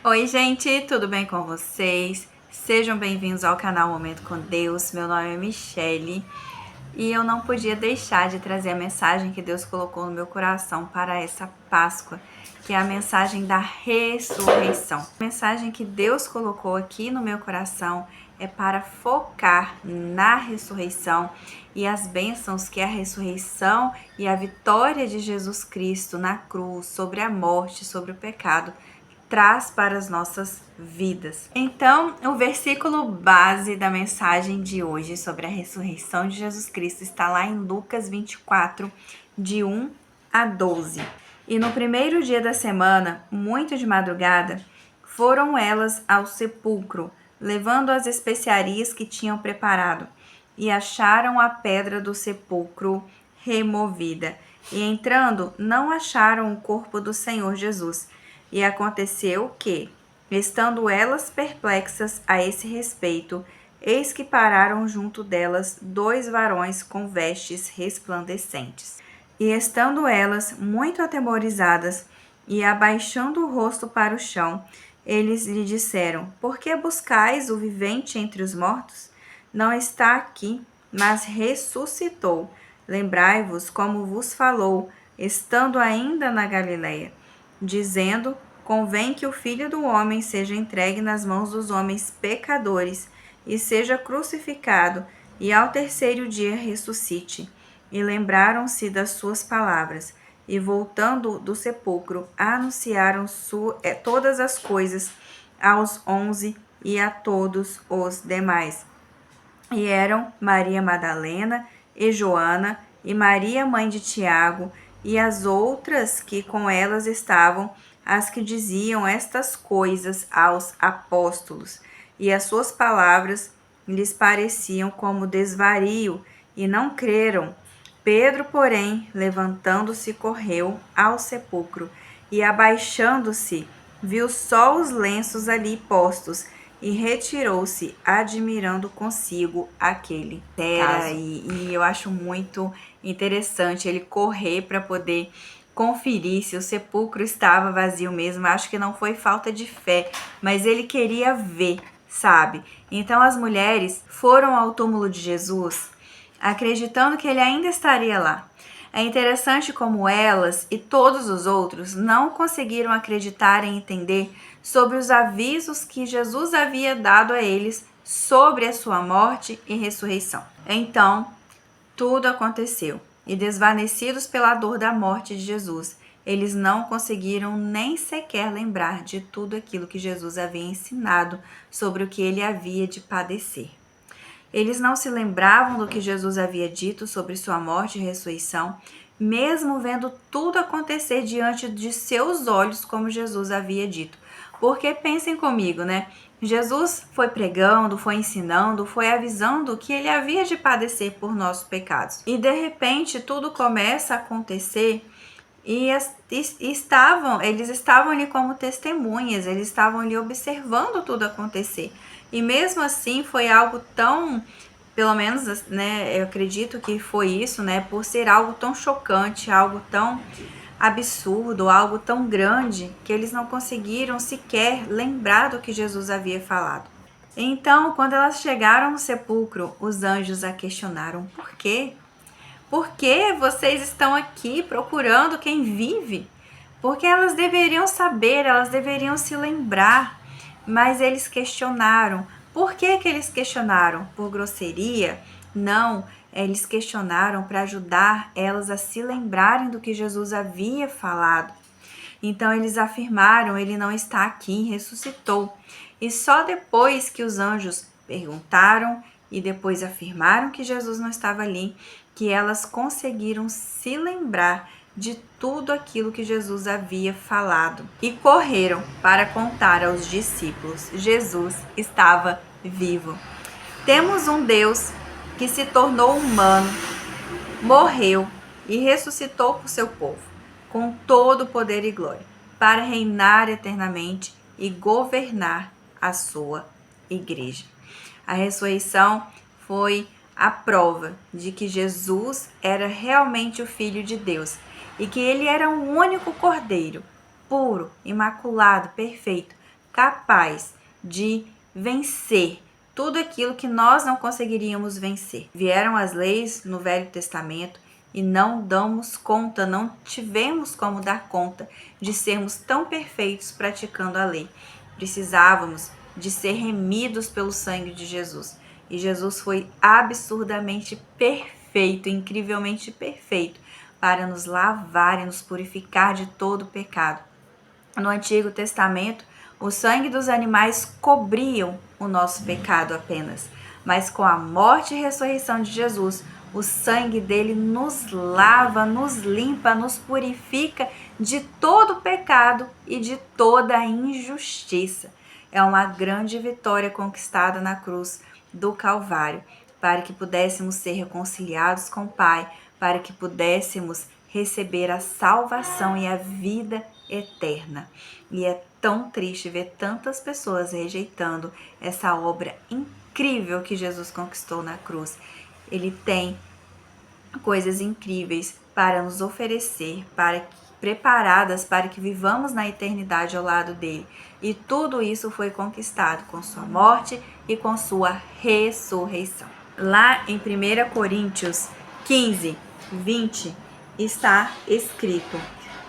Oi, gente, tudo bem com vocês? Sejam bem-vindos ao canal Momento com Deus. Meu nome é Michele e eu não podia deixar de trazer a mensagem que Deus colocou no meu coração para essa Páscoa, que é a mensagem da ressurreição. A mensagem que Deus colocou aqui no meu coração é para focar na ressurreição e as bênçãos que a ressurreição e a vitória de Jesus Cristo na cruz, sobre a morte, sobre o pecado, traz para as nossas vidas. Então, o versículo base da mensagem de hoje sobre a ressurreição de Jesus Cristo está lá em Lucas 24, de 1 a 12. E no primeiro dia da semana, muito de madrugada, foram elas ao sepulcro, levando as especiarias que tinham preparado, e acharam a pedra do sepulcro removida. E entrando, não acharam o corpo do Senhor Jesus. E aconteceu que, estando elas perplexas a esse respeito, eis que pararam junto delas 2 varões com vestes resplandecentes. E estando elas muito atemorizadas e abaixando o rosto para o chão, eles lhe disseram: Por que buscais o vivente entre os mortos? Não está aqui, mas ressuscitou. Lembrai-vos como vos falou, estando ainda na Galileia, dizendo: Convém que o Filho do Homem seja entregue nas mãos dos homens pecadores e seja crucificado, e ao terceiro dia ressuscite. E lembraram-se das suas palavras, e voltando do sepulcro, anunciaram todas as coisas aos 11 e a todos os demais. E eram Maria Madalena e Joana, e Maria, mãe de Tiago, e as outras que com elas estavam, as que diziam estas coisas aos apóstolos. E as suas palavras lhes pareciam como desvario, e não creram. Pedro, porém, levantando-se, correu ao sepulcro, e abaixando-se, viu só os lenços ali postos, e retirou-se, admirando consigo aquele caso. E eu acho muito interessante ele correr para poder conferir se o sepulcro estava vazio mesmo. Acho que não foi falta de fé, mas ele queria ver, sabe? Então as mulheres foram ao túmulo de Jesus, acreditando que ele ainda estaria lá. É interessante como elas e todos os outros não conseguiram acreditar e entender sobre os avisos que Jesus havia dado a eles sobre a sua morte e ressurreição. Então, tudo aconteceu, e desvanecidos pela dor da morte de Jesus, eles não conseguiram nem sequer lembrar de tudo aquilo que Jesus havia ensinado sobre o que ele havia de padecer. Eles não se lembravam do que Jesus havia dito sobre sua morte e ressurreição, mesmo vendo tudo acontecer diante de seus olhos, como Jesus havia dito. Porque pensem comigo, né? Jesus foi pregando, foi ensinando, foi avisando que ele havia de padecer por nossos pecados. E de repente tudo começa a acontecer e eles estavam ali como testemunhas, eles estavam ali observando tudo acontecer. E mesmo assim foi algo tão, pelo menos, né, eu acredito que foi isso, né, por ser algo tão chocante, algo tão absurdo, algo tão grande, que eles não conseguiram sequer lembrar do que Jesus havia falado. Então, quando elas chegaram no sepulcro, os anjos a questionaram: por quê? Por que vocês estão aqui procurando quem vive? Porque elas deveriam saber, elas deveriam se lembrar. Mas eles questionaram. Por que eles questionaram? Por grosseria? Não, eles questionaram para ajudar elas a se lembrarem do que Jesus havia falado. Então eles afirmaram: ele não está aqui, ressuscitou. E só depois que os anjos perguntaram e depois afirmaram que Jesus não estava ali, que elas conseguiram se lembrar de tudo aquilo que Jesus havia falado. E correram para contar aos discípulos: Jesus estava vivo. Temos um Deus que se tornou humano, morreu e ressuscitou por seu povo, com todo poder e glória, para reinar eternamente e governar a sua igreja. A ressurreição foi a prova de que Jesus era realmente o Filho de Deus e que ele era o único Cordeiro, puro, imaculado, perfeito, capaz de vencer tudo aquilo que nós não conseguiríamos vencer. Vieram as leis no Velho Testamento e não damos conta, não tivemos como dar conta de sermos tão perfeitos praticando a lei. Precisávamos de ser remidos pelo sangue de Jesus. E Jesus foi absurdamente perfeito, incrivelmente perfeito, para nos lavar e nos purificar de todo o pecado. No Antigo Testamento, o sangue dos animais cobriam o nosso pecado apenas, mas com a morte e ressurreição de Jesus, o sangue dele nos lava, nos limpa, nos purifica de todo o pecado e de toda a injustiça. É uma grande vitória conquistada na cruz do Calvário, para que pudéssemos ser reconciliados com o Pai, para que pudéssemos receber a salvação e a vida eterna. E é tão triste ver tantas pessoas rejeitando essa obra incrível que Jesus conquistou na cruz. Ele tem coisas incríveis para nos oferecer, preparadas para que vivamos na eternidade ao lado dele. E tudo isso foi conquistado com sua morte e com sua ressurreição. Lá em 1 Coríntios 15, 20, está escrito: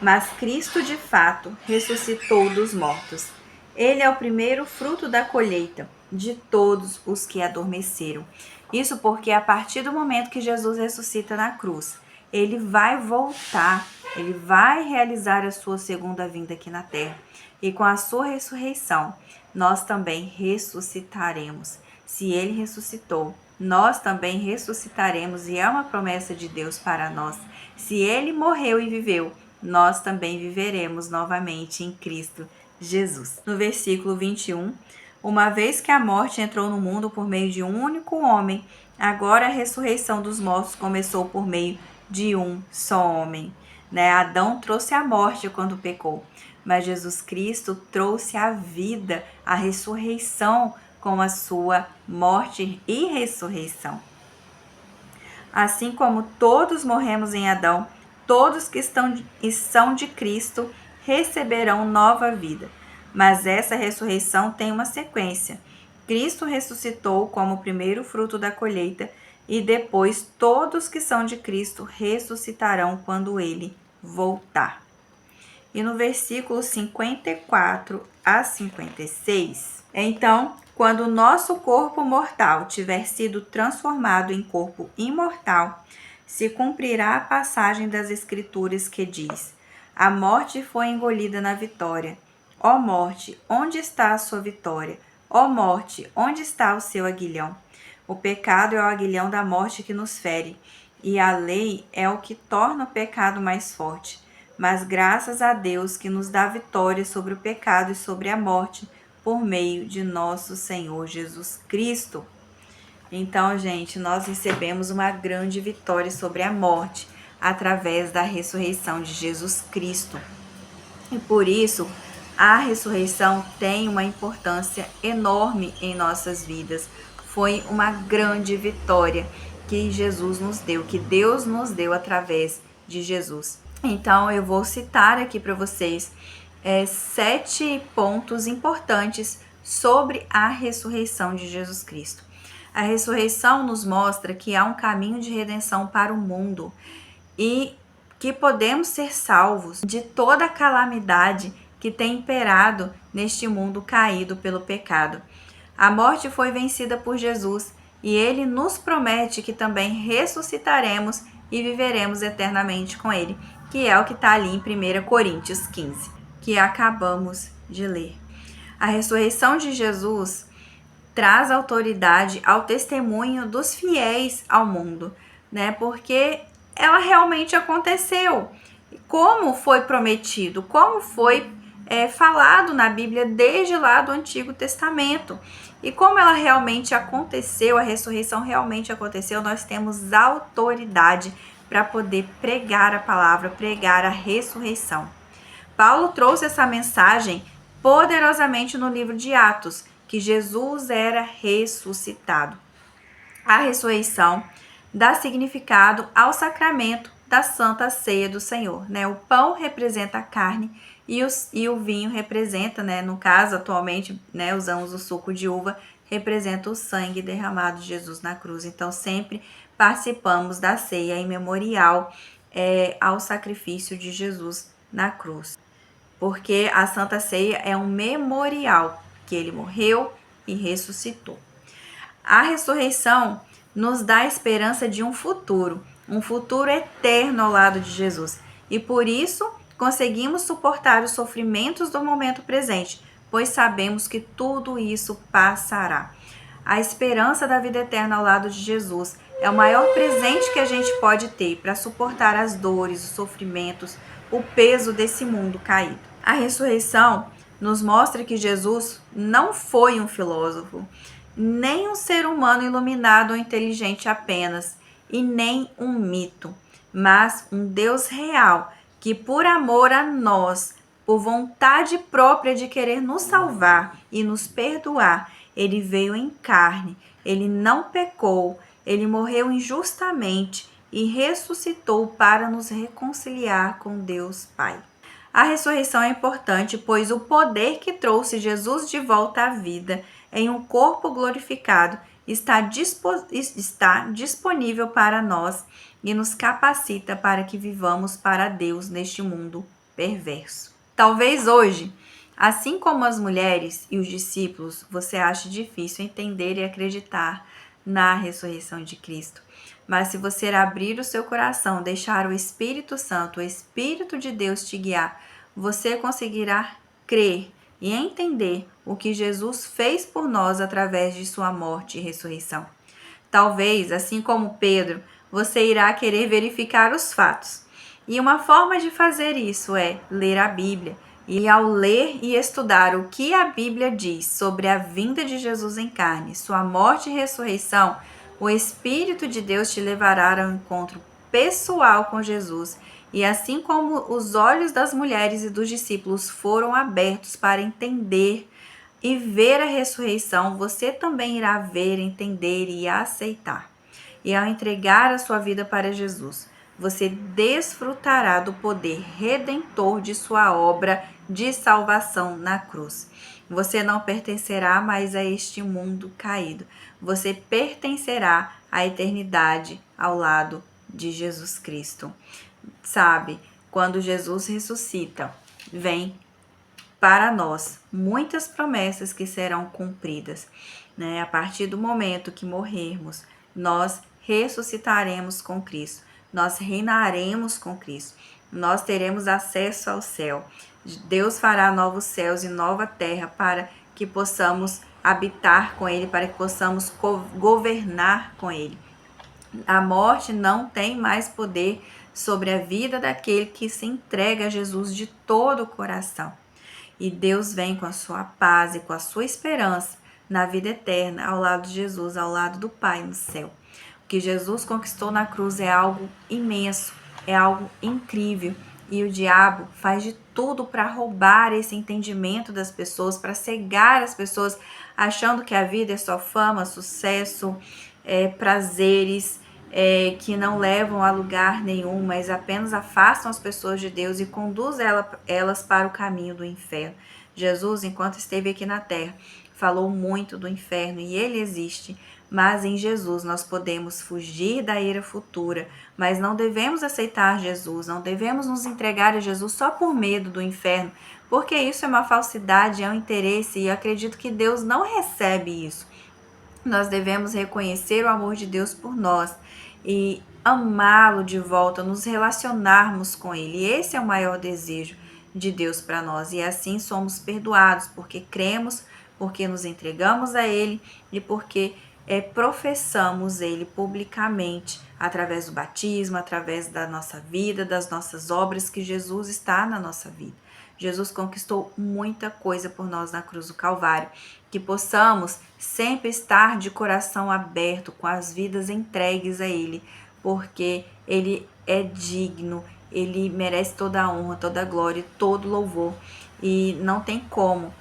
mas Cristo de fato ressuscitou dos mortos. Ele é o primeiro fruto da colheita de todos os que adormeceram. Isso porque a partir do momento que Jesus ressuscita na cruz, ele vai voltar, ele vai realizar a sua segunda vinda aqui na terra. E com a sua ressurreição, nós também ressuscitaremos. Se ele ressuscitou, nós também ressuscitaremos, e é uma promessa de Deus para nós. Se ele morreu e viveu, nós também viveremos novamente em Cristo Jesus. No versículo 21, uma vez que a morte entrou no mundo por meio de um único homem, agora a ressurreição dos mortos começou por meio de um só homem. Adão trouxe a morte quando pecou, mas Jesus Cristo trouxe a vida, a ressurreição com a sua morte e ressurreição. Assim como todos morremos em Adão, todos que são de Cristo receberão nova vida. Mas essa ressurreição tem uma sequência. Cristo ressuscitou como o primeiro fruto da colheita e depois todos que são de Cristo ressuscitarão quando ele voltar. E no versículo 54 a 56, então, quando o nosso corpo mortal tiver sido transformado em corpo imortal, se cumprirá a passagem das Escrituras que diz: a morte foi engolida na vitória. Ó morte, onde está a sua vitória? Ó morte, onde está o seu aguilhão? O pecado é o aguilhão da morte que nos fere, e a lei é o que torna o pecado mais forte. Mas graças a Deus que nos dá vitória sobre o pecado e sobre a morte, por meio de nosso Senhor Jesus Cristo. Então, gente, nós recebemos uma grande vitória sobre a morte através da ressurreição de Jesus Cristo. E por isso, a ressurreição tem uma importância enorme em nossas vidas. Foi uma grande vitória que Jesus nos deu, que Deus nos deu através de Jesus. Então, eu vou citar aqui para vocês 7 pontos importantes sobre a ressurreição de Jesus Cristo. A ressurreição nos mostra que há um caminho de redenção para o mundo e que podemos ser salvos de toda a calamidade que tem imperado neste mundo caído pelo pecado. A morte foi vencida por Jesus e ele nos promete que também ressuscitaremos e viveremos eternamente com ele, que é o que está ali em 1 Coríntios 15, que acabamos de ler. A ressurreição de Jesus traz autoridade ao testemunho dos fiéis ao mundo, porque ela realmente aconteceu. Como foi prometido, como foi falado na Bíblia desde lá do Antigo Testamento. E como ela realmente aconteceu, a ressurreição realmente aconteceu, nós temos autoridade para poder pregar a palavra, pregar a ressurreição. Paulo trouxe essa mensagem poderosamente no livro de Atos, que Jesus era ressuscitado. A ressurreição dá significado ao sacramento da Santa Ceia do Senhor, né? O pão representa a carne e o vinho representa, né? No caso, atualmente, né, usamos o suco de uva, representa o sangue derramado de Jesus na cruz. Então, sempre participamos da ceia em memorial ao sacrifício de Jesus na cruz. Porque a Santa Ceia é um memorial que ele morreu e ressuscitou. A ressurreição nos dá a esperança de um futuro eterno ao lado de Jesus. E por isso conseguimos suportar os sofrimentos do momento presente, pois sabemos que tudo isso passará. A esperança da vida eterna ao lado de Jesus é o maior presente que a gente pode ter para suportar as dores, os sofrimentos, o peso desse mundo caído. A ressurreição nos mostra que Jesus não foi um filósofo, nem um ser humano iluminado ou inteligente apenas, e nem um mito, mas um Deus real que, por amor a nós, por vontade própria de querer nos salvar e nos perdoar, ele veio em carne, ele não pecou, ele morreu injustamente e ressuscitou para nos reconciliar com Deus Pai. A ressurreição é importante, pois o poder que trouxe Jesus de volta à vida em um corpo glorificado está disponível para nós e nos capacita para que vivamos para Deus neste mundo perverso. Talvez hoje, assim como as mulheres e os discípulos, você ache difícil entender e acreditar na ressurreição de Cristo. Mas se você abrir o seu coração, deixar o Espírito Santo, o Espírito de Deus te guiar, você conseguirá crer e entender o que Jesus fez por nós através de sua morte e ressurreição. Talvez, assim como Pedro, você irá querer verificar os fatos. E uma forma de fazer isso é ler a Bíblia. E ao ler e estudar o que a Bíblia diz sobre a vinda de Jesus em carne, sua morte e ressurreição, o Espírito de Deus te levará ao encontro pessoal com Jesus. E assim como os olhos das mulheres e dos discípulos foram abertos para entender e ver a ressurreição, você também irá ver, entender e aceitar. E ao entregar a sua vida para Jesus, você desfrutará do poder redentor de sua obra de salvação na cruz. Você não pertencerá mais a este mundo caído. Você pertencerá à eternidade ao lado de Jesus Cristo. Sabe, quando Jesus ressuscita, vem para nós muitas promessas que serão cumpridas, né? A partir do momento que morrermos, nós ressuscitaremos com Cristo, nós reinaremos com Cristo, nós teremos acesso ao céu. Deus fará novos céus e nova terra para que possamos habitar com Ele, para que possamos governar com Ele. A morte não tem mais poder sobre a vida daquele que se entrega a Jesus de todo o coração. E Deus vem com a sua paz e com a sua esperança na vida eterna, ao lado de Jesus, ao lado do Pai no céu. O que Jesus conquistou na cruz é algo imenso, é algo incrível. E o diabo faz de tudo para roubar esse entendimento das pessoas, para cegar as pessoas, achando que a vida é só fama, sucesso, prazeres, que não levam a lugar nenhum, mas apenas afastam as pessoas de Deus e conduzem elas para o caminho do inferno. Jesus, enquanto esteve aqui na terra, falou muito do inferno e ele existe, mas em Jesus nós podemos fugir da ira futura, mas não devemos aceitar Jesus, não devemos nos entregar a Jesus só por medo do inferno, porque isso é uma falsidade, é um interesse e eu acredito que Deus não recebe isso. Nós devemos reconhecer o amor de Deus por nós e amá-lo de volta, nos relacionarmos com Ele. Esse é o maior desejo de Deus para nós e assim somos perdoados, porque cremos, porque nos entregamos a Ele e porque professamos Ele publicamente através do batismo, através da nossa vida, das nossas obras, que Jesus está na nossa vida. Jesus conquistou muita coisa por nós na cruz do Calvário, que possamos sempre estar de coração aberto, com as vidas entregues a Ele, porque Ele é digno, Ele merece toda a honra, toda a glória, todo louvor, e não tem como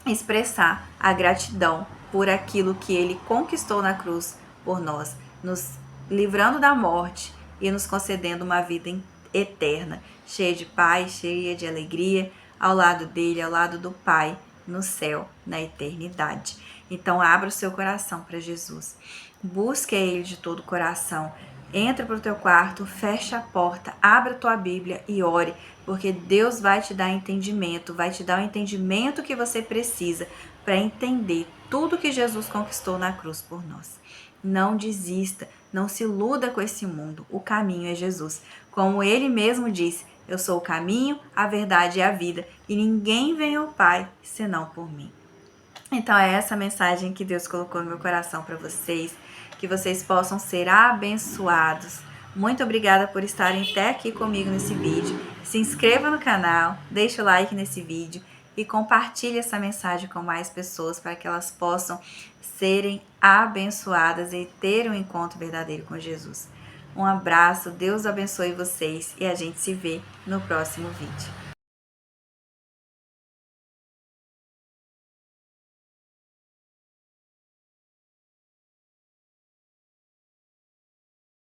expressar a gratidão por aquilo que Ele conquistou na cruz por nós, nos livrando da morte e nos concedendo uma vida eterna, cheia de paz, cheia de alegria, ao lado dele, ao lado do Pai, no céu, na eternidade. Então abra o seu coração para Jesus. Busque Ele de todo o coração. Entra para o teu quarto, fecha a porta, abra a tua Bíblia e ore, porque Deus vai te dar entendimento, vai te dar o entendimento que você precisa para entender tudo que Jesus conquistou na cruz por nós. Não desista, não se iluda com esse mundo, o caminho é Jesus. Como Ele mesmo disse, eu sou o caminho, a verdade e a vida, e ninguém vem ao Pai senão por mim. Então é essa mensagem que Deus colocou no meu coração para vocês, que vocês possam ser abençoados. Muito obrigada por estarem até aqui comigo nesse vídeo. Se inscreva no canal, deixe o like nesse vídeo e compartilhe essa mensagem com mais pessoas para que elas possam serem abençoadas e ter um encontro verdadeiro com Jesus. Um abraço, Deus abençoe vocês e a gente se vê no próximo vídeo.